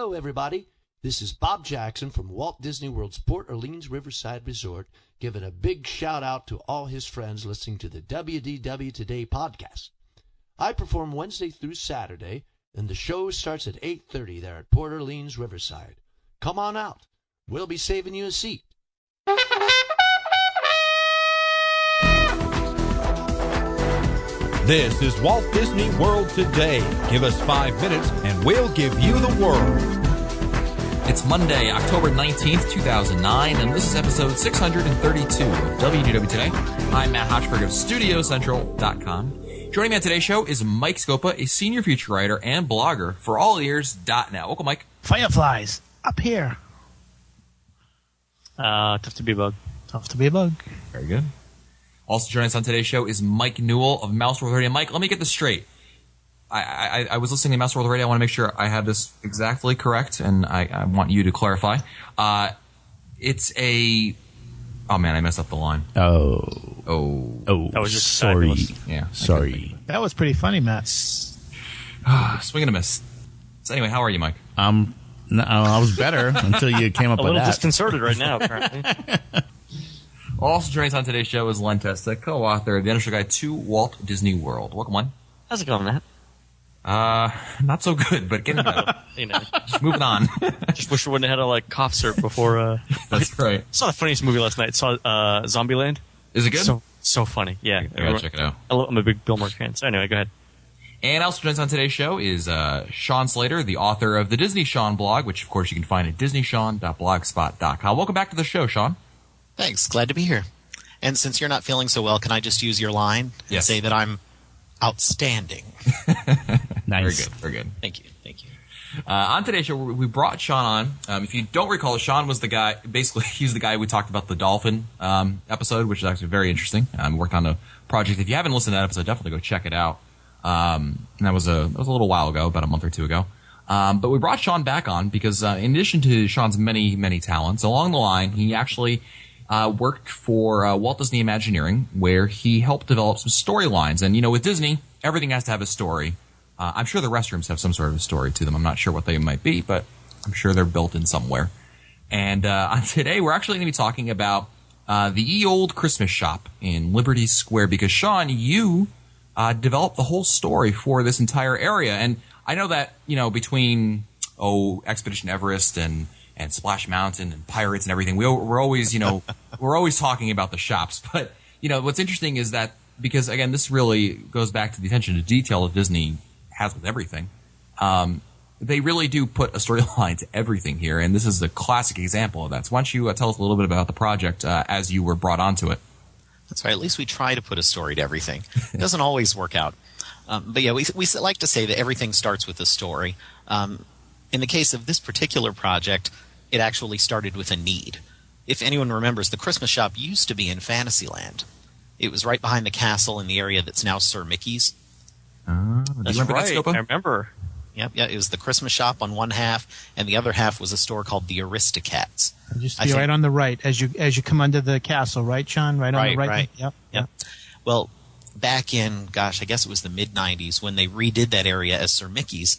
Hello, everybody. This is Bob Jackson from Walt Disney World's Port Orleans Riverside Resort, giving a big shout-out to all his friends listening to the WDW Today podcast. I perform Wednesday through Saturday, and the show starts at 8:30 there at Port Orleans Riverside. Come on out. We'll be saving you a seat. This is Walt Disney World Today. Give us 5 minutes and we'll give you the world. It's Monday, October 19th, 2009, and this is episode 632 of WDW Today. I'm Matt Hochberg of StudioCentral.com. Joining me on today's show is Mike Scopa, a senior feature writer and blogger for allears.net. Welcome, Mike. Fireflies, up here. Tough to be a bug. Tough to be a bug. Very good. Also joining us on today's show is Mike Newell of Mouse World Radio. Mike, let me get this straight. I was listening to Mouse World Radio. I want to make sure I have this exactly correct, and I want you to clarify. It's a... Oh, man, I messed up the line. Oh. That was just sorry. fabulous. Yeah. Sorry. That was pretty funny, Matt. Swing and a miss. So anyway, how are you, Mike? No, I was better until you came up A with little that. disconcerted right now, apparently. Also joining us on today's show is Len Testa, co-author of The Initial Guide to Walt Disney World. Welcome, Len. How's it going, Matt? Not so good, but getting better. Just moving on. Just wish we wouldn't have had a cough syrup before. That's right. Saw the funniest movie last night. Saw Zombieland. Is it good? So funny. Yeah. I gotta check it out. I'm a big Bill Murray fan. So anyway, go ahead. And also joining us on today's show is Sean Slater, the author of the Disney Sean blog, which of course you can find at disneysean.blogspot.com. Welcome back to the show, Sean. Thanks. Glad to be here. And since you're not feeling so well, can I just use your line and say that I'm outstanding? Nice. Very good. Thank you. On today's show, we brought Sean on. If you don't recall, Sean was the guy, basically, he's the guy we talked about the dolphin episode, which is actually very interesting. We worked on a project. If you haven't listened to that episode, definitely go check it out. And that was a little while ago, about a month or two ago. But we brought Sean back on because in addition to Sean's many, many talents, along the line, he actually worked for Walt Disney Imagineering, where he helped develop some storylines. And, with Disney, everything has to have a story. I'm sure the restrooms have some sort of a story to them. I'm not sure what they might be, but I'm sure they're built in somewhere. And today, we're actually going to be talking about the Ye Olde Christmas Shop in Liberty Square, because, Sean, you developed the whole story for this entire area. And I know that, between, Expedition Everest and Splash Mountain and Pirates and everything, we're always, we're always talking about the shops. But, what's interesting is that, because, again, this really goes back to the attention to detail that Disney has with everything. They really do put a storyline to everything here, and this is a classic example of that. So why don't you tell us a little bit about the project as you were brought onto it? That's right. At least we try to put a story to everything. It doesn't always work out. But yeah, we like to say that everything starts with a story. In the case of this particular project, it actually started with a need. If anyone remembers, the Christmas shop used to be in Fantasyland. It was right behind the castle in the area that's now Sir Mickey's. That's right. I remember. Yep, yeah. It was the Christmas shop on one half, and the other half was a store called the Aristocats. And just be right on the right as you come under the castle, right, Sean? Right on the right. Right. Yep. Well, back in, I guess it was the mid-'90s, when they redid that area as Sir Mickey's,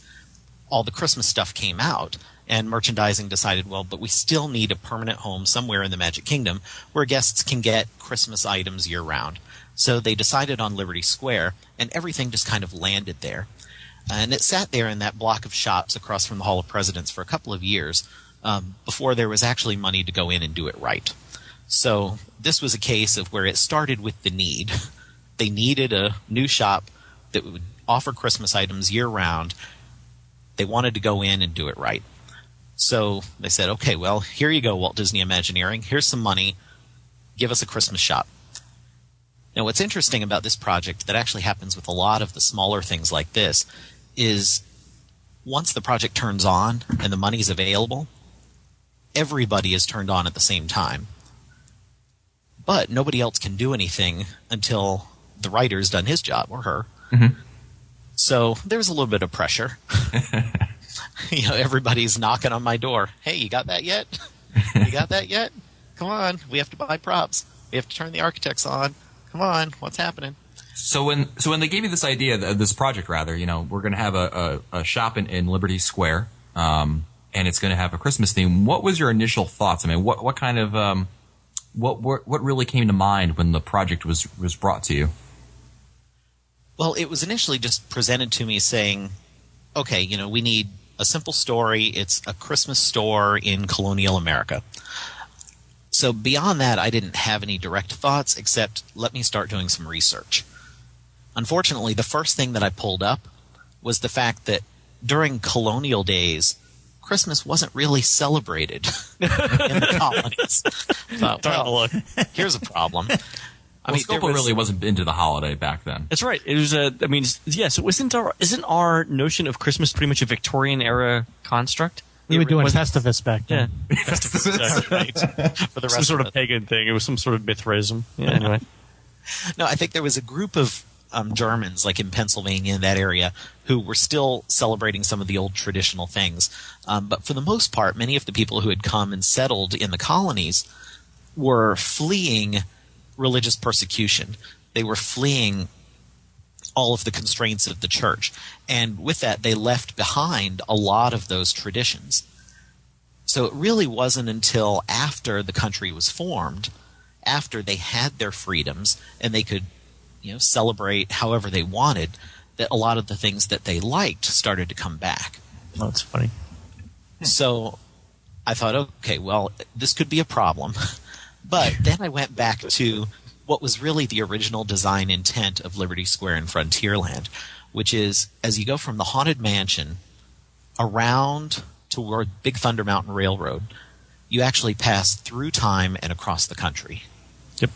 all the Christmas stuff came out, and merchandising decided, but we still need a permanent home somewhere in the Magic Kingdom where guests can get Christmas items year-round. So they decided on Liberty Square, and everything just kind of landed there. And it sat there in that block of shops across from the Hall of Presidents for a couple of years before there was actually money to go in and do it right. So this was a case of where it started with the need. They needed a new shop that would offer Christmas items year-round. They wanted to go in and do it right. So they said, okay, well, here you go, Walt Disney Imagineering. Here's some money. Give us a Christmas shop. Now, what's interesting about this project that actually happens with a lot of the smaller things like this is once the project turns on and the money's available, everybody is turned on at the same time. But nobody else can do anything until the writer's done his job, or her. Mm-hmm. So there's a little bit of pressure. Everybody's knocking on my door. Hey, you got that yet? You got that yet? Come on, we have to buy props. We have to turn the architects on. Come on, what's happening? So when they gave you this idea, this project rather, we're going to have a shop in Liberty Square, and and it's going to have a Christmas theme. What was your initial thoughts? I mean, what kind of what really came to mind when the project was brought to you? Well, it was initially just presented to me saying, okay, we need a simple story. It's a Christmas store in colonial America. So beyond that, I didn't have any direct thoughts except let me start doing some research. Unfortunately, the first thing that I pulled up was the fact that during colonial days, Christmas wasn't really celebrated in the colonies. Thought, well, here's a problem. Scopo really wasn't into the holiday back then. That's right. It was So isn't our notion of Christmas pretty much a Victorian era construct? We were doing Festivus back then. Yeah. Festivus, right. For the rest some sort of pagan thing. It was some sort of Mithraism. Yeah, anyway. No, I think there was a group of Germans, like in Pennsylvania, in that area, who were still celebrating some of the old traditional things. But for the most part, many of the people who had come and settled in the colonies were fleeing religious persecution. They were fleeing all of the constraints of the church. And with that, they left behind a lot of those traditions. So it really wasn't until after the country was formed, after they had their freedoms and they could celebrate however they wanted, that a lot of the things that they liked started to come back. Oh, that's funny. So I thought, okay, well, this could be a problem. But then I went back to what was really the original design intent of Liberty Square in Frontierland, which is as you go from the Haunted Mansion around toward Big Thunder Mountain Railroad, you actually pass through time and across the country. Yep.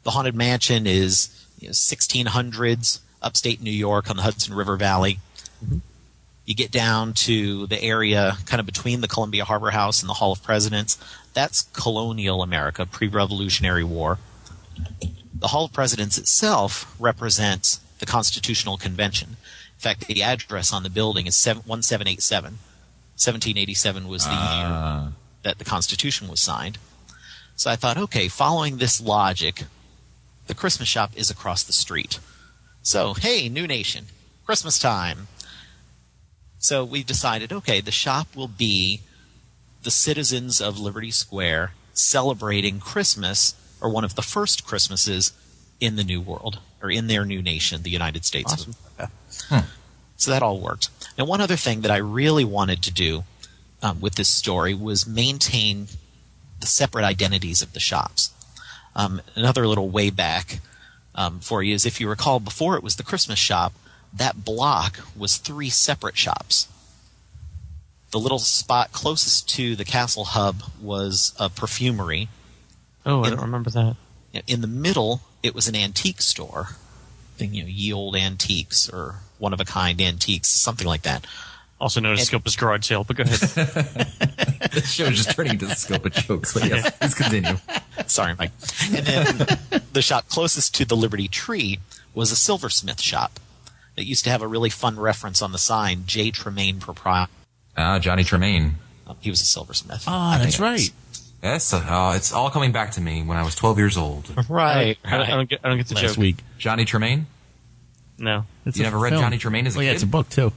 The Haunted Mansion is 1600s, upstate New York on the Hudson River Valley. Mm-hmm. You get down to the area kind of between the Columbia Harbor House and the Hall of Presidents. That's colonial America, pre-Revolutionary War. The Hall of Presidents itself represents the Constitutional Convention. In fact, the address on the building is 1787. 1787 was the year that the Constitution was signed. So I thought, okay, following this logic, the Christmas shop is across the street. So, hey, New Nation, Christmas time. So we decided, okay, the shop will be the citizens of Liberty Square celebrating Christmas, or one of the first Christmases in the New World, or in their new nation, the United States of America. So that all worked. Now, one other thing that I really wanted to do with this story was maintain the separate identities of the shops. Another little way back for you is, if you recall, before it was the Christmas shop, that block was 3 separate shops. The little spot closest to the Castle Hub was a perfumery. Oh, I don't remember that. In the middle, it was an antique store. I think, Ye Old Antiques or One of a Kind Antiques, something like that. Also known as Scopa's Garage Sale, but go ahead. The show is just turning into the Scopa jokes, but yes, please continue. Sorry, Mike. And then the shop closest to the Liberty Tree was a silversmith shop that used to have a really fun reference on the sign, J. Tremaine Proprietor. Johnny Tremaine. He was a silversmith. Oh, that's right. Yes, it's all coming back to me when I was 12 years old. Right. I don't get the Last joke. week. Johnny Tremaine? No. It's You a never read film. Johnny Tremaine as a kid? Yeah, it's a book too.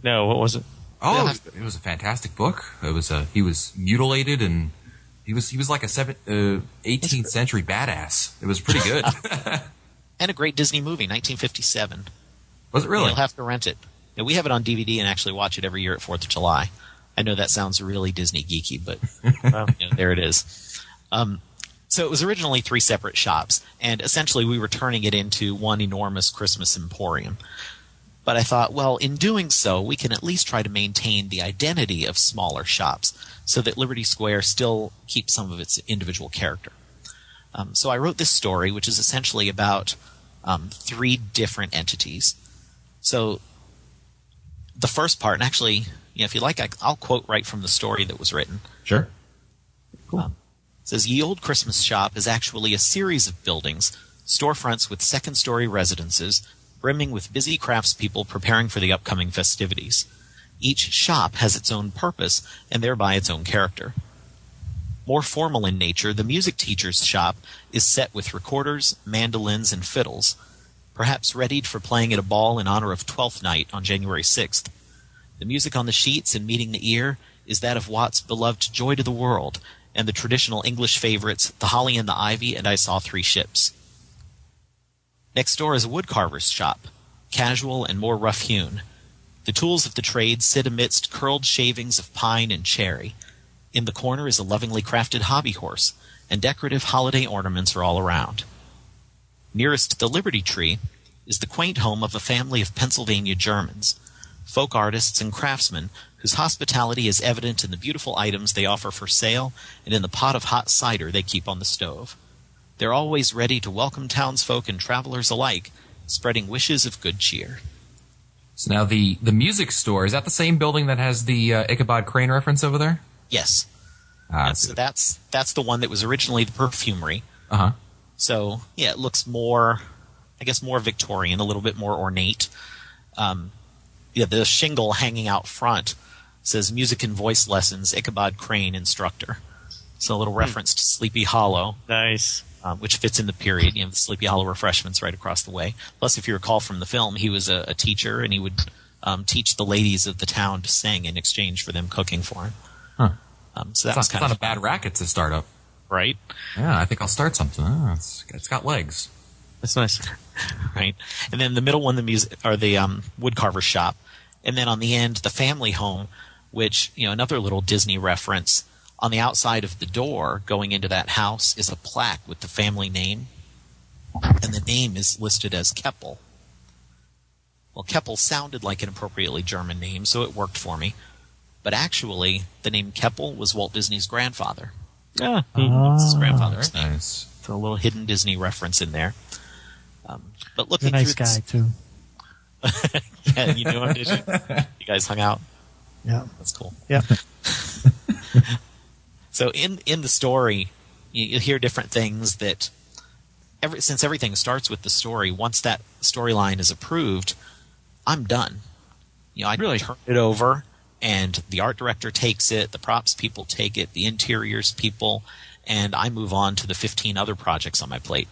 No, what was it? Oh, it was a fantastic book. It was he was mutilated, and he was like a 18th century badass. It was pretty good. And a great Disney movie, 1957. Was it really? You'll have to rent it. Yeah, we have it on DVD and actually watch it every year at 4th of July. I know that sounds really Disney geeky, but there it is. So it was originally 3 separate shops, and essentially we were turning it into one enormous Christmas emporium. But I thought, well, in doing so, we can at least try to maintain the identity of smaller shops so that Liberty Square still keeps some of its individual character. So I wrote this story, which is essentially about 3 different entities. So the first part, and actually, if you like, I'll quote right from the story that was written. Sure. Cool. It says, Ye Old Christmas Shop is actually a series of buildings, storefronts with second-story residences, brimming with busy craftspeople preparing for the upcoming festivities. Each shop has its own purpose, and thereby its own character. More formal in nature, the music teacher's shop is set with recorders, mandolins, and fiddles, perhaps readied for playing at a ball in honor of Twelfth Night on January 6th. The music on the sheets and meeting the ear is that of Watt's beloved Joy to the World and the traditional English favorites The Holly and the Ivy and I Saw Three Ships. Next door is a woodcarver's shop, casual and more rough-hewn. The tools of the trade sit amidst curled shavings of pine and cherry. In the corner is a lovingly crafted hobby horse, and decorative holiday ornaments are all around. Nearest the Liberty Tree is the quaint home of a family of Pennsylvania Germans, folk artists and craftsmen whose hospitality is evident in the beautiful items they offer for sale and in the pot of hot cider they keep on the stove. They're always ready to welcome townsfolk and travelers alike, spreading wishes of good cheer. So now the music store, is that the same building that has the Ichabod Crane reference over there? Yes. So that's the one that was originally the perfumery. Uh-huh. So, yeah, it looks more, I guess, more Victorian, a little bit more ornate. The shingle hanging out front says Music and Voice Lessons, Ichabod Crane Instructor. So a little reference to Sleepy Hollow. Nice. Which fits in the period. The Sleepy Hollow refreshments right across the way. Plus, if you recall from the film, he was a teacher, and he would teach the ladies of the town to sing in exchange for them cooking for him. Huh. So that's not a bad racket to start up. Right? Yeah, I think I'll start something. Oh, it's got legs. That's nice. Right. And then the middle one, the woodcarver shop. And then on the end, the family home, which, another little Disney reference. On the outside of the door going into that house is a plaque with the family name. And the name is listed as Keppel. Well, Keppel sounded like an appropriately German name, so it worked for me. But actually, the name Keppel was Walt Disney's grandfather. Yeah. It's his grandfather's name. Nice. So a little hidden Disney reference in there. But looking He's a nice through guy, too. Yeah, you knew him, did you? You guys hung out? Yeah. That's cool. Yeah. So in the story, you hear different things that, since everything starts with the story, once that storyline is approved, I'm done. I Really? turn it over, and the art director takes it, the props people take it, the interiors people, and I move on to the 15 other projects on my plate.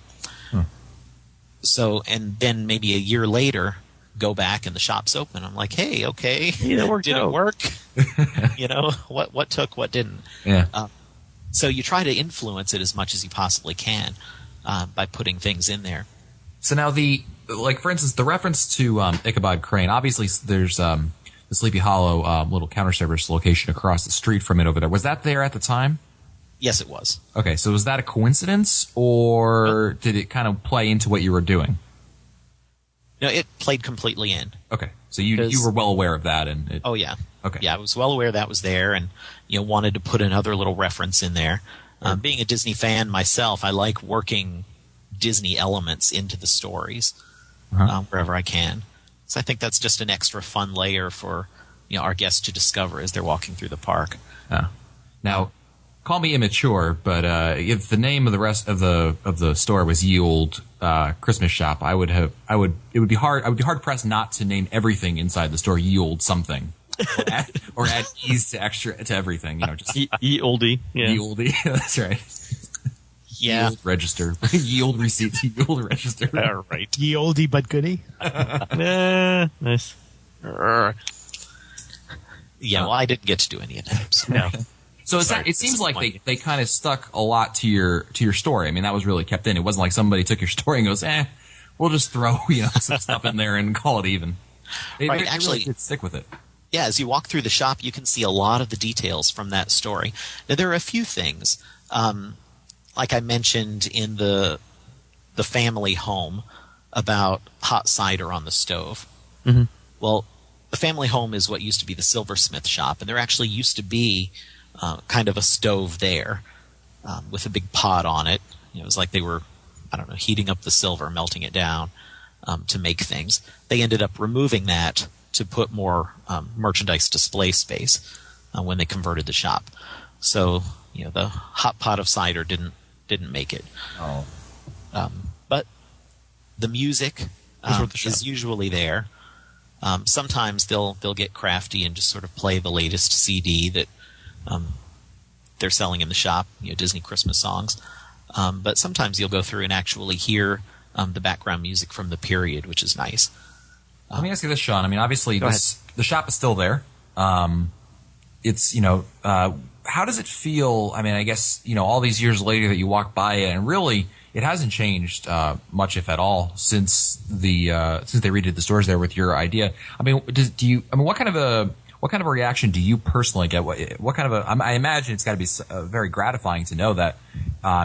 So, and then maybe a year later, go back and the shop's open. I'm like, hey, okay, Yeah, that worked did out. it work? What took, what didn't? Yeah. So you try to influence it as much as you possibly can by putting things in there. So now for instance, the reference to Ichabod Crane, obviously there's the Sleepy Hollow little counter service location across the street from it over there. Was that there at the time? Yes, it was. Okay, so was that a coincidence, or did it kind of play into what you were doing? No, it played completely in. Okay, so you were well aware of that, and Oh, yeah. Okay. Yeah, I was well aware that was there, and wanted to put another little reference in there. Being a Disney fan myself, I like working Disney elements into the stories wherever I can. So I think that's just an extra fun layer for our guests to discover as they're walking through the park. Now, call me immature, but if the name of the rest of the store was Ye Olde Christmas Shop, I would be hard pressed not to name everything inside the store Ye Olde something, or add ease to everything. Just Ye Oldie. Yeah. Ye Olde. That's right. Yeah. Ye Olde register. Ye Olde receipts. Ye Olde register. All right. Ye oldie but goodie. Nice. Yeah, well, I didn't get to do any of that. So. No. So it seems like they kind of stuck a lot to your story. I mean, that was really kept in. It wasn't like somebody took your story and goes, we'll just throw some stuff in there and call it even. They actually did stick with it. Yeah, as you walk through the shop, you can see a lot of the details from that story. Now, there are a few things, like I mentioned in the family home about hot cider on the stove. Mm-hmm. Well, the family home is what used to be the silversmith shop, and there actually used to be kind of a stove there with a big pot on it. It was like they were, heating up the silver, melting it down to make things. They ended up removing that to put more merchandise display space when they converted the shop. So, the hot pot of cider didn't make it. Oh. But the music is usually there. Sometimes they'll get crafty and just sort of play the latest CD that they're selling in the shop, Disney Christmas songs. But sometimes you'll go through and actually hear the background music from the period, which is nice. Let me ask you this, Sean. I mean, obviously, the shop is still there. it's, how does it feel? I mean, I guess, all these years later that you walk by it, and really it hasn't changed much, if at all, since they redid the stores there with your idea. I mean, what kind of a reaction do you personally get? What kind of I imagine it's got to be very gratifying to know that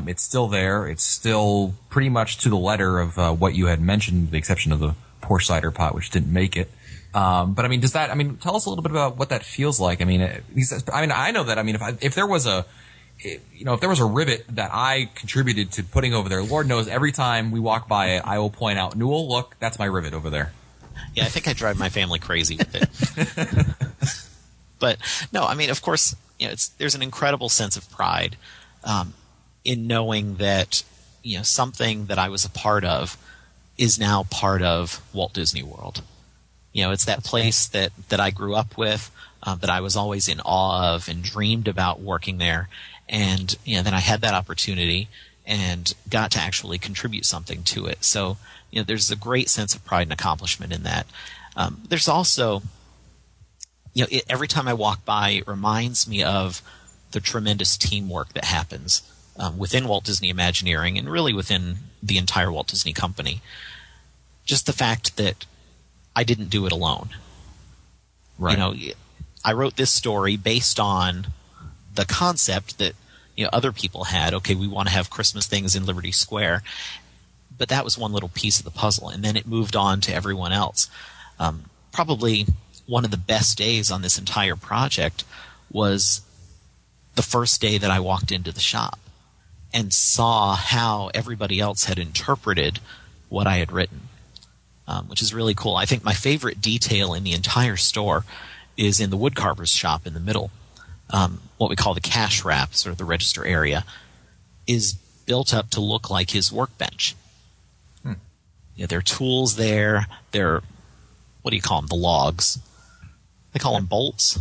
it's still there. It's still pretty much to the letter of what you had mentioned, with the exception of the poor cider pot, which didn't make it. But I mean, tell us a little bit about what that feels like. I mean, I know that. I mean, if there was a rivet that I contributed to putting over there, Lord knows every time we walk by it, I will point out, Newell, look, that's my rivet over there. Yeah, I think I drive my family crazy with it. But no, I mean, of course, there's an incredible sense of pride in knowing that something that I was a part of is now part of Walt Disney World. It's that place that I grew up with, that I was always in awe of and dreamed about working there. And then I had that opportunity and got to actually contribute something to it. So there's a great sense of pride and accomplishment in that. There's also, every time I walk by, it reminds me of the tremendous teamwork that happens within Walt Disney Imagineering and really within the entire Walt Disney Company. Just the fact that I didn't do it alone. Right. I wrote this story based on the concept that other people had. Okay, we want to have Christmas things in Liberty Square, but that was one little piece of the puzzle, and then it moved on to everyone else. Probably one of the best days on this entire project was the first day that I walked into the shop and saw how everybody else had interpreted what I had written, which is really cool. I think my favorite detail in the entire store is in the woodcarver's shop in the middle. What we call the cash wrap, sort of the register area, is built up to look like his workbench. There are tools there. There, what do you call them? The logs. They call them bolts.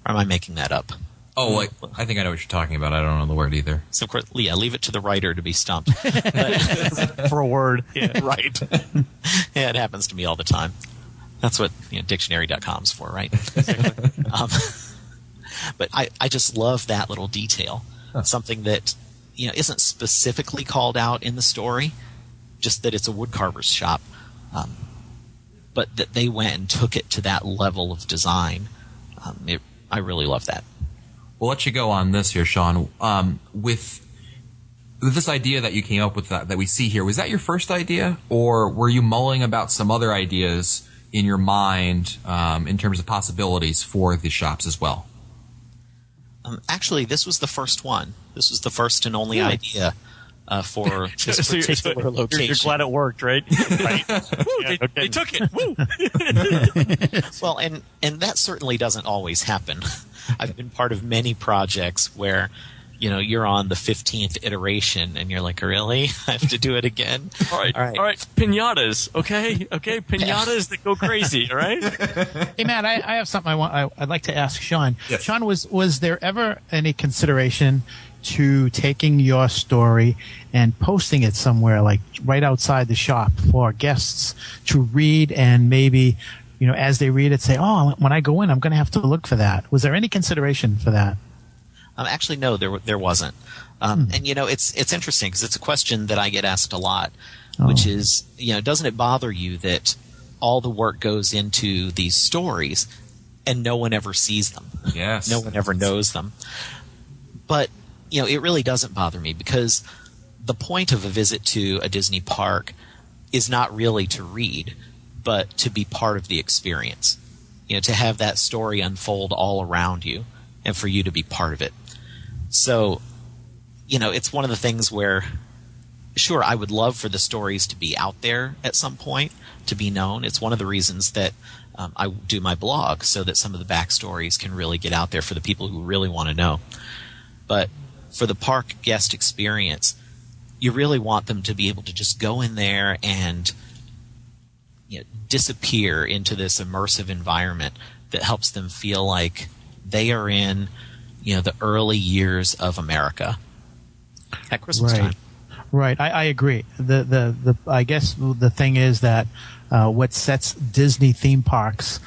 Or am I making that up? Oh, I think I know what you're talking about. I don't know the word either. So, of course, Leah, leave it to the writer to be stumped. For a word. Yeah, right. Yeah, it happens to me all the time. That's what dictionary.com's for, right? But I just love that little detail. Something that isn't specifically called out in the story, just that it's a woodcarver's shop, but that they went and took it to that level of design. I really love that. We'll let you go on this here, Sean. With this idea that you came up with that we see here, was that your first idea, or were you mulling about some other ideas in your mind in terms of possibilities for the shops as well? Actually, this was the first one. This was the first and only idea for this particular location. You're glad it worked, right? Right. Woo, they took it. Woo. Well, and that certainly doesn't always happen. I've been part of many projects where you're on the 15th iteration and you're like, really? I have to do it again? All right. Pinatas, okay? Pinatas that go crazy, all right? Hey, Matt, I have something I'd like to ask Sean. Yes. Sean, was there ever any consideration to taking your story and posting it somewhere, like right outside the shop, for guests to read and maybe, as they read it, say, oh, when I go in, I'm going to have to look for that? Was there any consideration for that? Actually, no, there wasn't. And it's interesting because it's a question that I get asked a lot, which is, doesn't it bother you that all the work goes into these stories and no one ever sees them? Yes. No one ever knows them. But, it really doesn't bother me because the point of a visit to a Disney park is not really to read, but to be part of the experience. To have that story unfold all around you and for you to be part of it. So, it's one of the things where, sure, I would love for the stories to be out there at some point, to be known. It's one of the reasons that I do my blog, so that some of the backstories can really get out there for the people who really want to know. But for the park guest experience, you really want them to be able to just go in there and disappear into this immersive environment that helps them feel like they are in the early years of America at Christmas time. Right. I agree. I guess the thing is that what sets Disney theme parks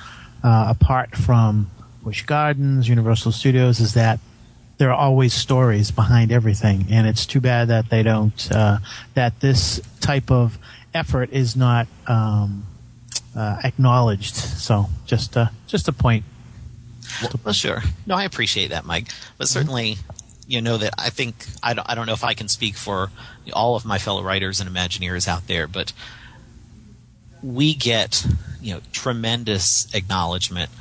apart from Busch Gardens, Universal Studios, is that there are always stories behind everything, and it's too bad that they don't, that this type of effort is not acknowledged. So just a point. Well, sure. No, I appreciate that, Mike. But certainly, you know that I think I don't know if I can speak for all of my fellow writers and Imagineers out there, but we get tremendous acknowledgement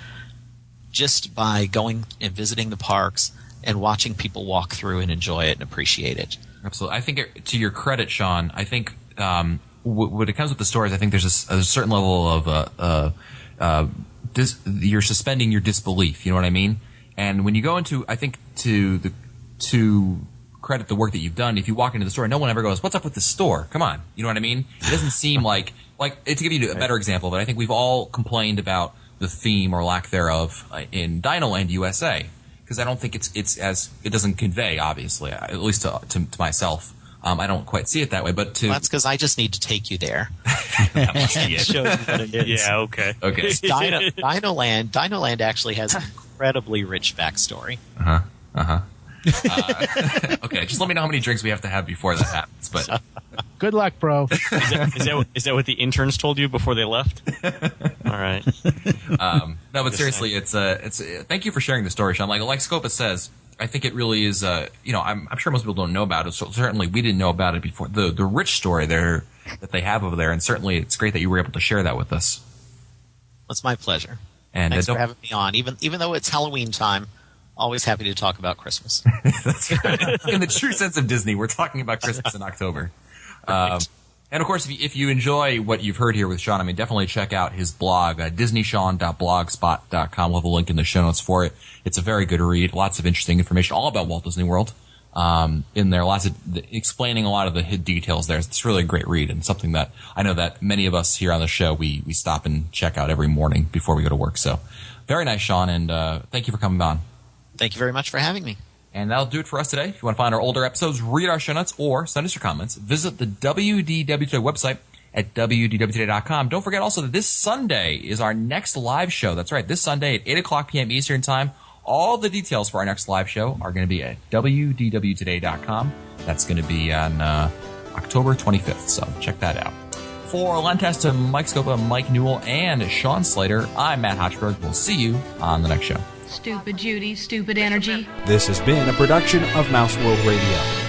just by going and visiting the parks and watching people walk through and enjoy it and appreciate it. Absolutely. I think, to your credit, Sean, I think when it comes with the stories, I think there's a certain level of you're suspending your disbelief. You know what I mean? And when you go into, I think to credit the work that you've done, if you walk into the store, no one ever goes, "What's up with the store?" Come on, you know what I mean? It doesn't seem like to give you a better example, but I think we've all complained about the theme or lack thereof in Dinoland USA. Because I don't think it's as it doesn't convey, obviously, at least to myself. I don't quite see it that way. But that's because I just need to take you there. That must be it. Show you what it is. Yeah, okay. Dinoland actually has an incredibly rich backstory. Okay, just let me know how many drinks we have to have before that happens. But good luck, bro. Is that what the interns told you before they left? All right. No, but seriously, it's thank you for sharing the story, Sean. Like Scopa says, I think it really is. I'm sure most people don't know about it. So certainly, we didn't know about it before. The rich story there that they have over there, and certainly, it's great that you were able to share that with us. It's my pleasure. And thanks for having me on. Even though it's Halloween time, always happy to talk about Christmas. That's right. In the true sense of Disney, we're talking about Christmas in October. Right. And of course, if you enjoy what you've heard here with Sean, definitely check out his blog, DisneySean.blogspot.com. We'll have a link in the show notes for it. It's a very good read. Lots of interesting information all about Walt Disney World in there. Lots of explaining a lot of the hidden details there. It's really a great read and something that I know that many of us here on the show, we stop and check out every morning before we go to work. So very nice, Sean, and thank you for coming on. Thank you very much for having me. And that'll do it for us today. If you want to find our older episodes, read our show notes, or send us your comments, visit the WDW Today website at WDWtoday.com. Don't forget also that this Sunday is our next live show. That's right, this Sunday at 8 o'clock p.m. Eastern Time. All the details for our next live show are going to be at WDWtoday.com. That's going to be on October 25th, so check that out. For Len Testa, Mike Scopa, Mike Newell, and Sean Slater, I'm Matt Hochberg. We'll see you on the next show. Stupid Judy, stupid energy. This has been a production of Mouse World Radio.